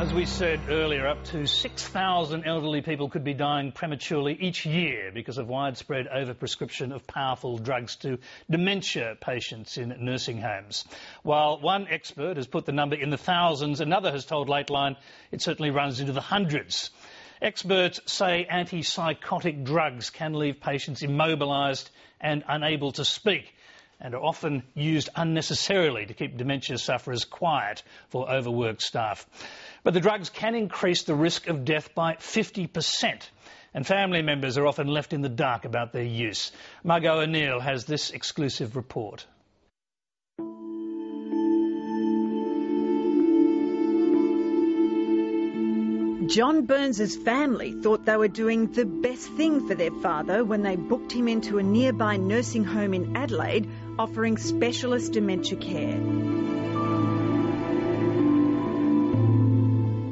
As we said earlier, up to 6,000 elderly people could be dying prematurely each year because of widespread overprescription of powerful drugs to dementia patients in nursing homes. While one expert has put the number in the thousands, another has told Lateline it certainly runs into the hundreds. Experts say antipsychotic drugs can leave patients immobilised and unable to speak, and are often used unnecessarily to keep dementia sufferers quiet for overworked staff. But the drugs can increase the risk of death by 50%, and family members are often left in the dark about their use. Margot O'Neill has this exclusive report. John Burns's family thought they were doing the best thing for their father when they booked him into a nearby nursing home in Adelaide offering specialist dementia care.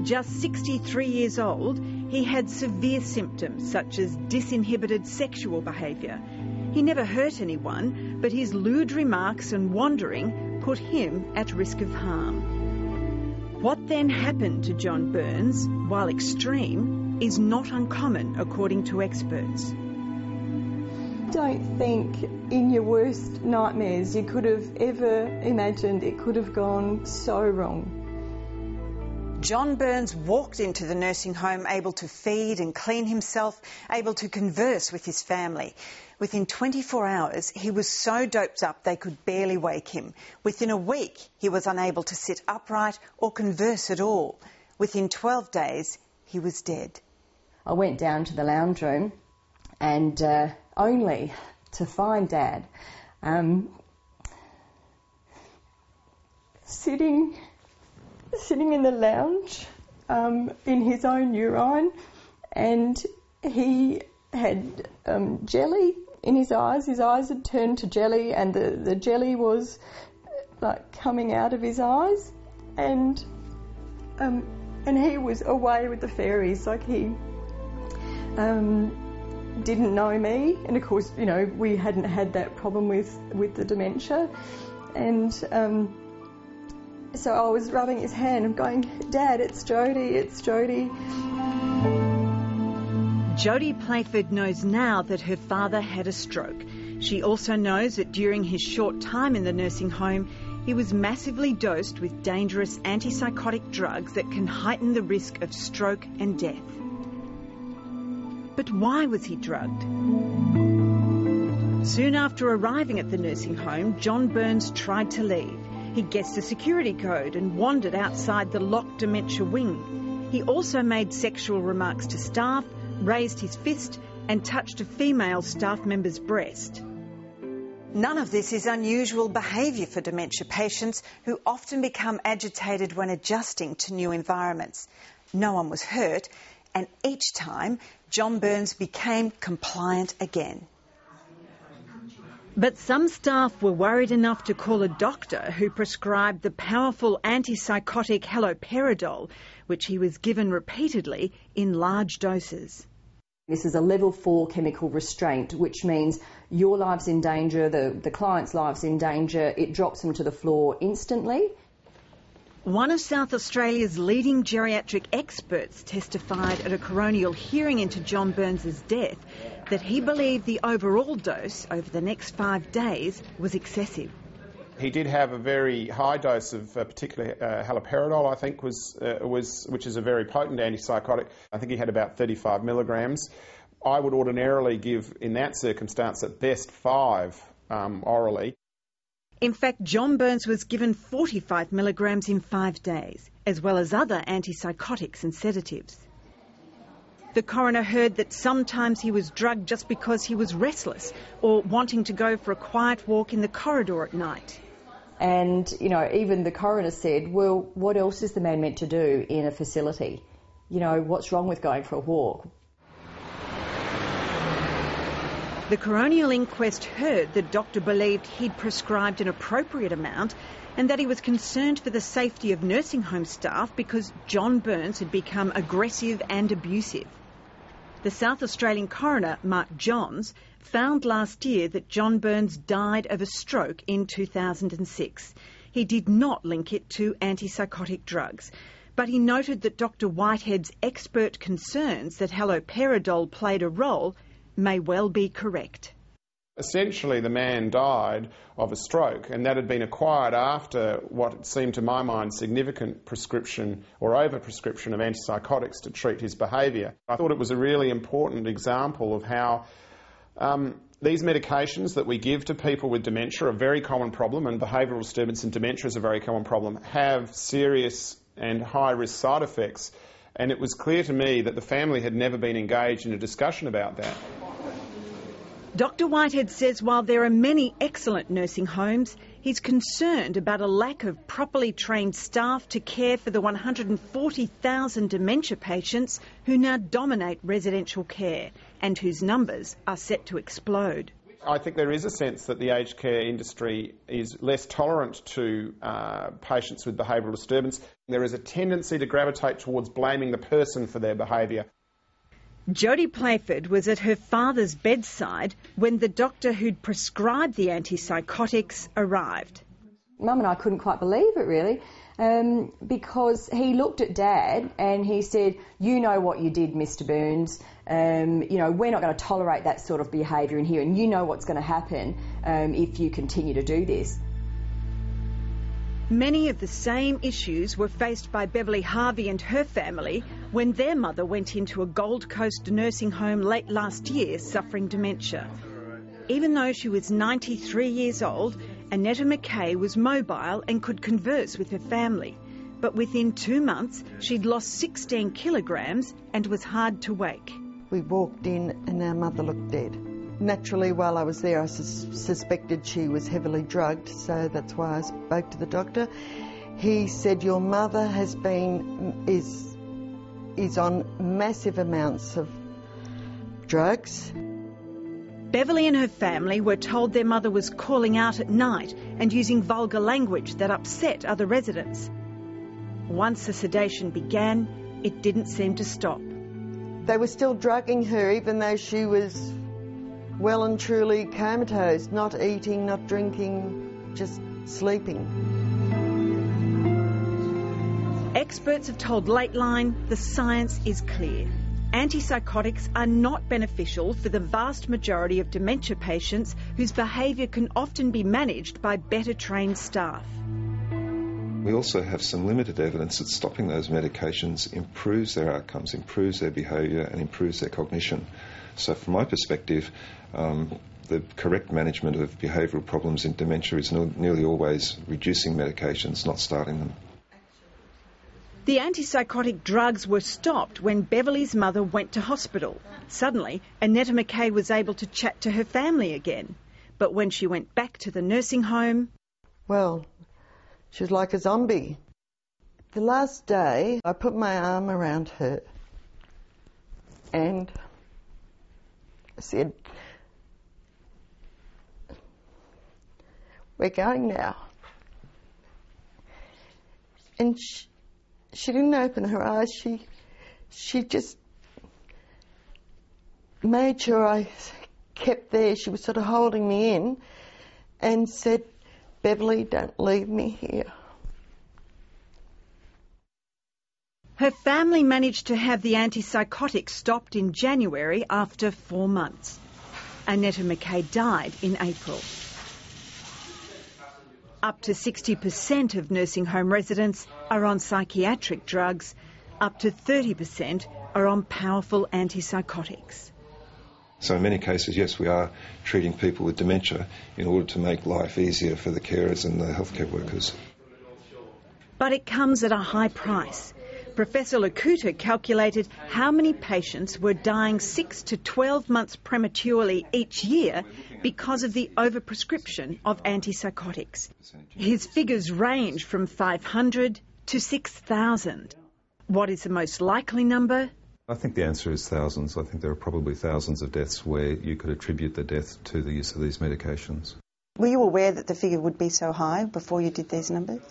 Just 63 years old, he had severe symptoms such as disinhibited sexual behaviour. He never hurt anyone, but his lewd remarks and wandering put him at risk of harm. What then happened to John Burns, while extreme, is not uncommon according to experts. Don't think in your worst nightmares you could have ever imagined it could have gone so wrong. John Burns walked into the nursing home able to feed and clean himself, able to converse with his family. Within 24 hours, he was so doped up they could barely wake him. Within a week, he was unable to sit upright or converse at all. Within 12 days, he was dead. I went down to the lounge room and only to find Dad sitting in the lounge in his own urine, and he had jelly in his eyes. His eyes had turned to jelly, and the jelly was like coming out of his eyes, and he was away with the fairies. Like he didn't know me, and of course, you know, we hadn't had that problem with the dementia, and so I was rubbing his hand and going, "Dad, it's Jodie, it's Jodie." Jodie Playford knows now that her father had a stroke. She also knows that during his short time in the nursing home, he was massively dosed with dangerous antipsychotic drugs that can heighten the risk of stroke and death. But why was he drugged? Soon after arriving at the nursing home, John Burns tried to leave. He guessed the security code and wandered outside the locked dementia wing. He also made sexual remarks to staff, raised his fist and touched a female staff member's breast. None of this is unusual behaviour for dementia patients who often become agitated when adjusting to new environments. No one was hurt, and each time John Burns became compliant again. But some staff were worried enough to call a doctor who prescribed the powerful antipsychotic haloperidol, which he was given repeatedly in large doses. This is a level 4 chemical restraint, which means your life's in danger, the client's life's in danger. It drops them to the floor instantly. One of South Australia's leading geriatric experts testified at a coronial hearing into John Burns's death that he believed the overall dose over the next 5 days was excessive. He did have a very high dose of particularly haloperidol, I think, which is a very potent antipsychotic. I think he had about 35 milligrams. I would ordinarily give, in that circumstance, at best 5 orally. In fact, John Burns was given 45 milligrams in 5 days, as well as other antipsychotics and sedatives. The coroner heard that sometimes he was drugged just because he was restless or wanting to go for a quiet walk in the corridor at night. And, you know, even the coroner said, well, what else is the man meant to do in a facility? You know, what's wrong with going for a walk? The coronial inquest heard the doctor believed he'd prescribed an appropriate amount and that he was concerned for the safety of nursing home staff because John Burns had become aggressive and abusive. The South Australian coroner, Mark Johns, found last year that John Burns died of a stroke in 2006. He did not link it to antipsychotic drugs, But he noted that Dr Whitehead's expert concerns that haloperidol played a role may well be correct. Essentially, the man died of a stroke, and that had been acquired after what seemed to my mind significant prescription or over-prescription of antipsychotics to treat his behaviour. I thought it was a really important example of how these medications that we give to people with dementia, a very common problem, and behavioural disturbance and dementia is a very common problem, have serious and high-risk side effects. And it was clear to me that the family had never been engaged in a discussion about that. Dr Whitehead says while there are many excellent nursing homes, he's concerned about a lack of properly trained staff to care for the 140,000 dementia patients who now dominate residential care and whose numbers are set to explode. I think there is a sense that the aged care industry is less tolerant to patients with behavioural disturbance. There is a tendency to gravitate towards blaming the person for their behaviour. Jodie Playford was at her father's bedside when the doctor who'd prescribed the antipsychotics arrived. Mum and I couldn't quite believe it, really, because he looked at Dad and he said, "You know what you did, Mr Burns. We're not going to tolerate that sort of behaviour in here, and you know what's going to happen if you continue to do this." Many of the same issues were faced by Beverly Harvey and her family when their mother went into a Gold Coast nursing home late last year suffering dementia. Even though she was 93 years old, Annetta McKay was mobile and could converse with her family. But within 2 months, she'd lost 16 kilograms and was hard to wake. We walked in and our mother looked dead. Naturally, while I was there, I suspected she was heavily drugged, so that's why I spoke to the doctor. He said, "Your mother is on massive amounts of drugs." Beverly and her family were told their mother was calling out at night and using vulgar language that upset other residents. Once the sedation began, it didn't seem to stop. They were still drugging her even though she was well and truly comatose, not eating, not drinking, just sleeping. Experts have told Lateline the science is clear. Antipsychotics are not beneficial for the vast majority of dementia patients whose behaviour can often be managed by better trained staff. We also have some limited evidence that stopping those medications improves their outcomes, improves their behaviour and improves their cognition. So from my perspective, the correct management of behavioural problems in dementia is nearly always reducing medications, not starting them. The antipsychotic drugs were stopped when Beverly's mother went to hospital. Suddenly, Annetta McKay was able to chat to her family again. But when she went back to the nursing home... Well, she was like a zombie. The last day, I put my arm around her and I said, "We're going now." And she didn't open her eyes. She just made sure I kept there. She was sort of holding me in and said, "Beverly, don't leave me here." Her family managed to have the antipsychotics stopped in January after 4 months. Annetta McKay died in April. Up to 60% of nursing home residents are on psychiatric drugs. Up to 30% are on powerful antipsychotics. So in many cases, yes, we are treating people with dementia in order to make life easier for the carers and the healthcare workers. But it comes at a high price. Professor Le Couteur calculated how many patients were dying 6 to 12 months prematurely each year because of the overprescription of antipsychotics. His figures range from 500 to 6,000. What is the most likely number? I think the answer is thousands. I think there are probably thousands of deaths where you could attribute the death to the use of these medications. Were you aware that the figure would be so high before you did these numbers?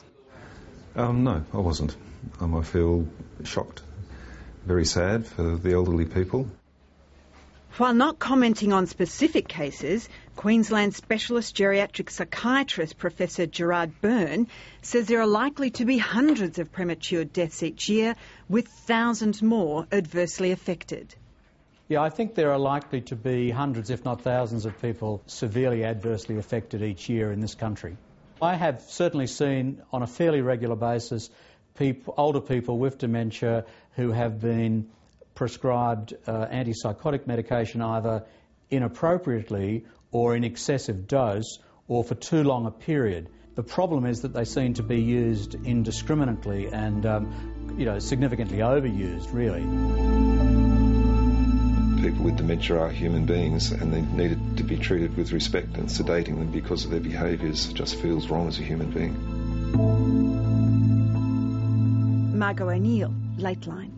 No, I wasn't. I feel shocked, very sad for the elderly people. While not commenting on specific cases, Queensland specialist geriatric psychiatrist Professor Gerard Byrne says there are likely to be hundreds of premature deaths each year, with thousands more adversely affected. Yeah, I think there are likely to be hundreds, if not thousands, of people severely adversely affected each year in this country. I have certainly seen on a fairly regular basis older people with dementia who have been prescribed antipsychotic medication either inappropriately or in excessive dose or for too long a period. The problem is that they seem to be used indiscriminately and significantly overused, really. People with dementia are human beings and they need to be treated with respect, and sedating them because of their behaviours just feels wrong as a human being. Margot O'Neill, Lateline.